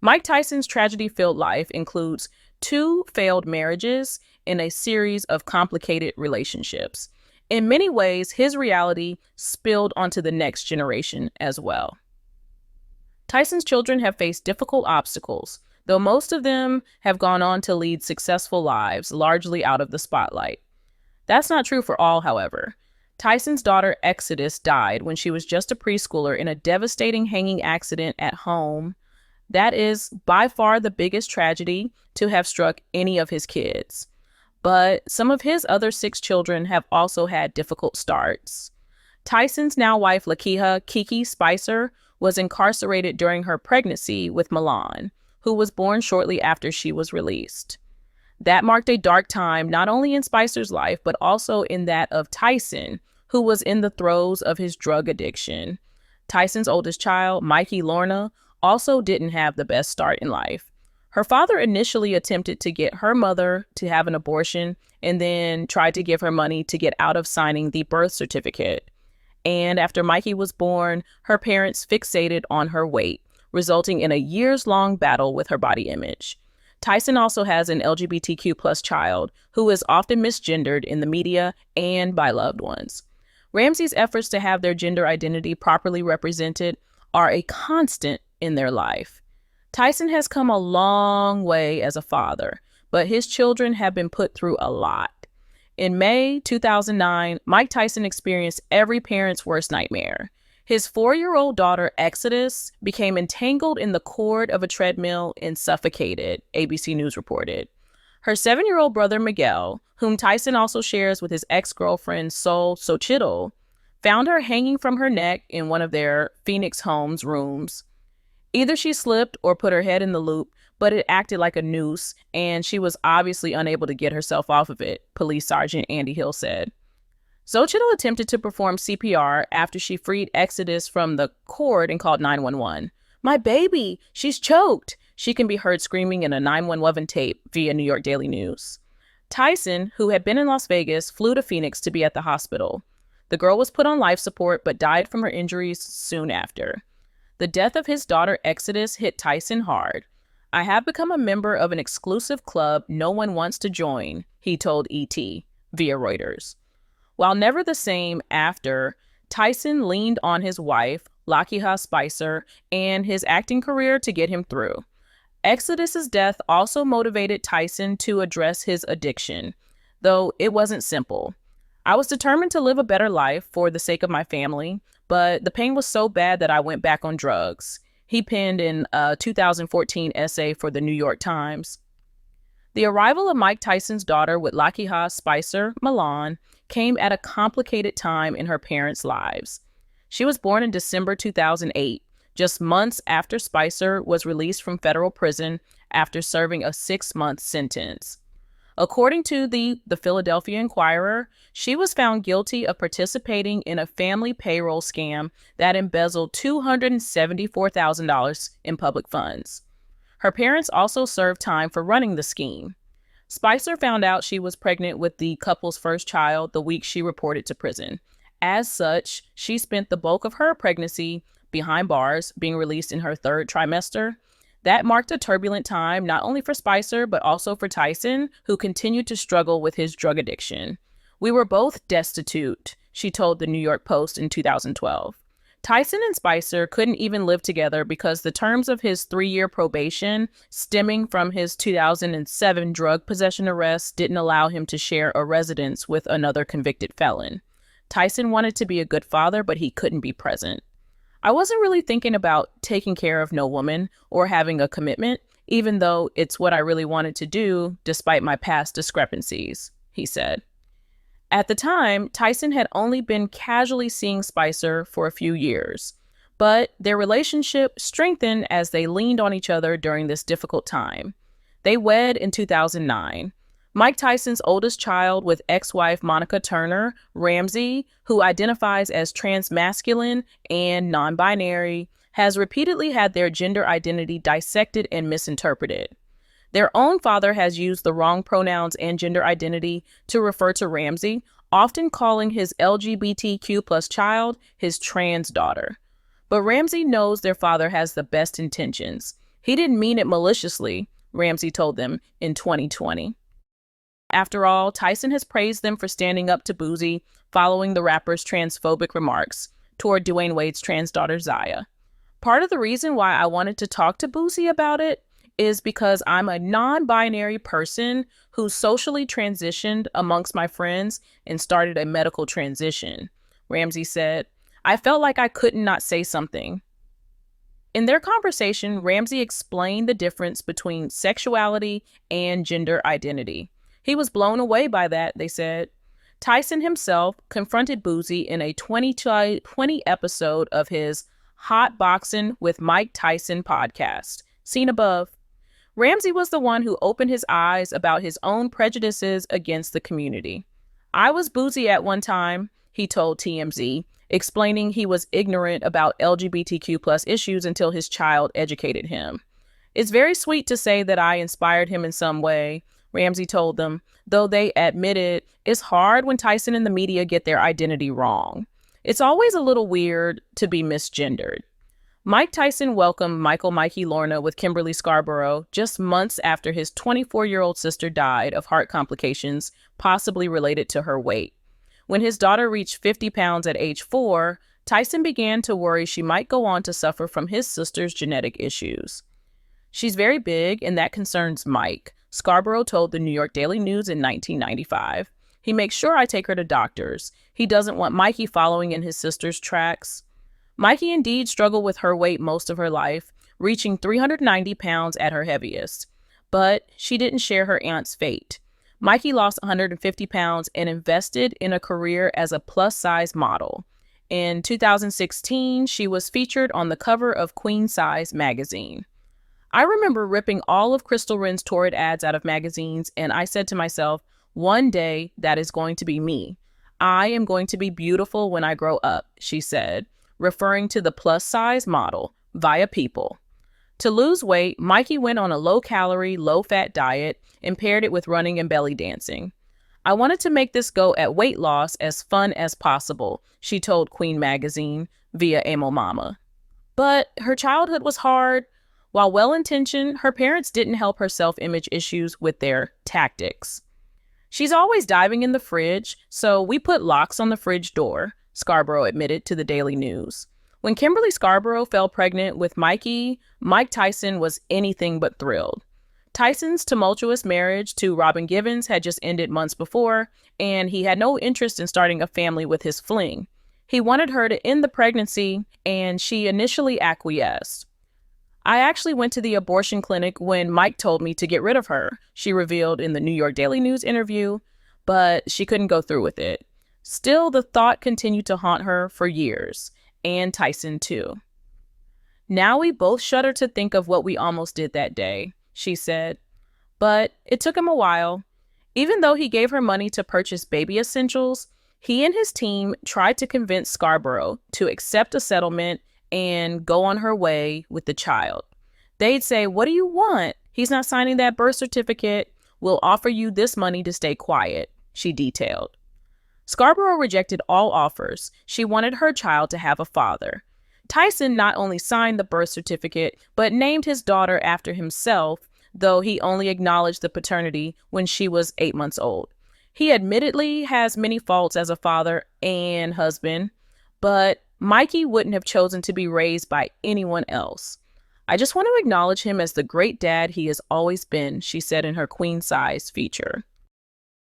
Mike Tyson's tragedy-filled life includes two failed marriages and a series of complicated relationships. In many ways, his reality spilled onto the next generation as well. Tyson's children have faced difficult obstacles, though most of them have gone on to lead successful lives, largely out of the spotlight. That's not true for all, however. Tyson's daughter Exodus died when she was just a preschooler in a devastating hanging accident at home. That is by far the biggest tragedy to have struck any of his kids. But some of his other 6 children have also had difficult starts. Tyson's now wife, Lakeha Kiki Spicer, was incarcerated during her pregnancy with Milan, who was born shortly after she was released. That marked a dark time not only in Spicer's life, but also in that of Tyson, who was in the throes of his drug addiction. Tyson's oldest child, Mikey Lorna, also didn't have the best start in life. Her father initially attempted to get her mother to have an abortion and then tried to give her money to get out of signing the birth certificate. And after Mikey was born, her parents fixated on her weight, resulting in a years-long battle with her body image. Tyson also has an LGBTQ plus child who is often misgendered in the media and by loved ones. Ramsey's efforts to have their gender identity properly represented are a constant in their life. Tyson has come a long way as a father, but his children have been put through a lot. In May 2009, Mike Tyson experienced every parent's worst nightmare. His 4-year-old daughter, Exodus, became entangled in the cord of a treadmill and suffocated, ABC News reported. Her 7-year-old brother, Miguel, whom Tyson also shares with his ex-girlfriend, Sol Xochitl, found her hanging from her neck in one of their Phoenix home's rooms. Either she slipped or put her head in the loop, but it acted like a noose, and she was obviously unable to get herself off of it, Police Sergeant Andy Hill said. Xochitl attempted to perform CPR after she freed Exodus from the cord and called 911. "My baby! She's choked!" She can be heard screaming in a 911 tape via New York Daily News. Tyson, who had been in Las Vegas, flew to Phoenix to be at the hospital. The girl was put on life support but died from her injuries soon after. The death of his daughter Exodus hit Tyson hard. "I have become a member of an exclusive club no one wants to join," he told ET via Reuters. While never the same after, Tyson leaned on his wife, Lakeha Spicer, and his acting career to get him through. Exodus's death also motivated Tyson to address his addiction, though it wasn't simple. "I was determined to live a better life for the sake of my family, but the pain was so bad that I went back on drugs," he penned in a 2014 essay for the New York Times. The arrival of Mike Tyson's daughter with Lakeha Spicer, Milan, came at a complicated time in her parents' lives. She was born in December 2008, just months after Spicer was released from federal prison after serving a 6-month sentence. According to the Philadelphia Inquirer, she was found guilty of participating in a family payroll scam that embezzled $274,000 in public funds. Her parents also served time for running the scheme. Spicer found out she was pregnant with the couple's first child the week she reported to prison. As such, she spent the bulk of her pregnancy behind bars, being released in her 3rd trimester. That marked a turbulent time not only for Spicer, but also for Tyson, who continued to struggle with his drug addiction. "We were both destitute," she told the New York Post in 2012. Tyson and Spicer couldn't even live together because the terms of his 3-year probation, stemming from his 2007 drug possession arrest, didn't allow him to share a residence with another convicted felon. Tyson wanted to be a good father, but he couldn't be present. "I wasn't really thinking about taking care of no woman or having a commitment, even though it's what I really wanted to do, despite my past discrepancies," he said. At the time, Tyson had only been casually seeing Spicer for a few years, but their relationship strengthened as they leaned on each other during this difficult time. They wed in 2009. Mike Tyson's oldest child with ex-wife Monica Turner, Ramsey, who identifies as transmasculine and non-binary, has repeatedly had their gender identity dissected and misinterpreted. Their own father has used the wrong pronouns and gender identity to refer to Ramsey, often calling his LGBTQ plus child his trans daughter. But Ramsey knows their father has the best intentions. He didn't mean it maliciously, Ramsey told them in 2020. After all, Tyson has praised them for standing up to Boosie following the rapper's transphobic remarks toward Dwayne Wade's trans daughter Zaya. Part of the reason why I wanted to talk to Boosie about it is because I'm a non-binary person who socially transitioned amongst my friends and started a medical transition, Ramsey said. I felt like I couldn't not say something. In their conversation, Ramsey explained the difference between sexuality and gender identity. He was blown away by that, they said. Tyson himself confronted Boosie in a 2020 episode of his Hot Boxing with Mike Tyson podcast, seen above. Ramsey was the one who opened his eyes about his own prejudices against the community. I was Boosie at one time, he told TMZ, explaining he was ignorant about LGBTQ+ issues until his child educated him. It's very sweet to say that I inspired him in some way, Ramsey told them, though they admitted it's hard when Tyson and the media get their identity wrong. It's always a little weird to be misgendered. Mike Tyson welcomed Mikey Lorna with Kimberly Scarborough just months after his 24-year-old sister died of heart complications, possibly related to her weight. When his daughter reached 50 pounds at age 4, Tyson began to worry she might go on to suffer from his sister's genetic issues. She's very big, and that concerns Mike, Scarborough told the New York Daily News in 1995. He makes sure I take her to doctors. He doesn't want Mikey following in his sister's tracks. Mikey indeed struggled with her weight most of her life, reaching 390 pounds at her heaviest. But she didn't share her aunt's fate. Mikey lost 150 pounds and invested in a career as a plus-size model. In 2016, she was featured on the cover of Queen Size magazine. I remember ripping all of Crystal Wren's Torrid ads out of magazines, and I said to myself, one day that is going to be me. I am going to be beautiful when I grow up, she said, referring to the plus-size model via People. To lose weight, Mikey went on a low-calorie, low-fat diet and paired it with running and belly dancing. I wanted to make this go at weight loss as fun as possible, she told Queen magazine via Amo Mama. But her childhood was hard. While well-intentioned, her parents didn't help her self-image issues with their tactics. She's always diving in the fridge, so we put locks on the fridge door, Scarborough admitted to the Daily News. When Kimberly Scarborough fell pregnant with Mikey, Mike Tyson was anything but thrilled. Tyson's tumultuous marriage to Robin Givens had just ended months before, and he had no interest in starting a family with his fling. He wanted her to end the pregnancy, and she initially acquiesced. I actually went to the abortion clinic when Mike told me to get rid of her, she revealed in the New York Daily News interview, but she couldn't go through with it. Still, the thought continued to haunt her for years, and Tyson too. Now we both shudder to think of what we almost did that day, she said. But it took him a while. Even though he gave her money to purchase baby essentials, he and his team tried to convince Scarborough to accept a settlement and go on her way with the child. They'd say, "What do you want? He's not signing that birth certificate. We'll offer you this money to stay quiet," she detailed. Scarborough rejected all offers. She wanted her child to have a father. Tyson not only signed the birth certificate, but named his daughter after himself, though he only acknowledged the paternity when she was 8 months old. He admittedly has many faults as a father and husband, but Mikey wouldn't have chosen to be raised by anyone else. "I just want to acknowledge him as the great dad he has always been," she said in her Queen Size feature.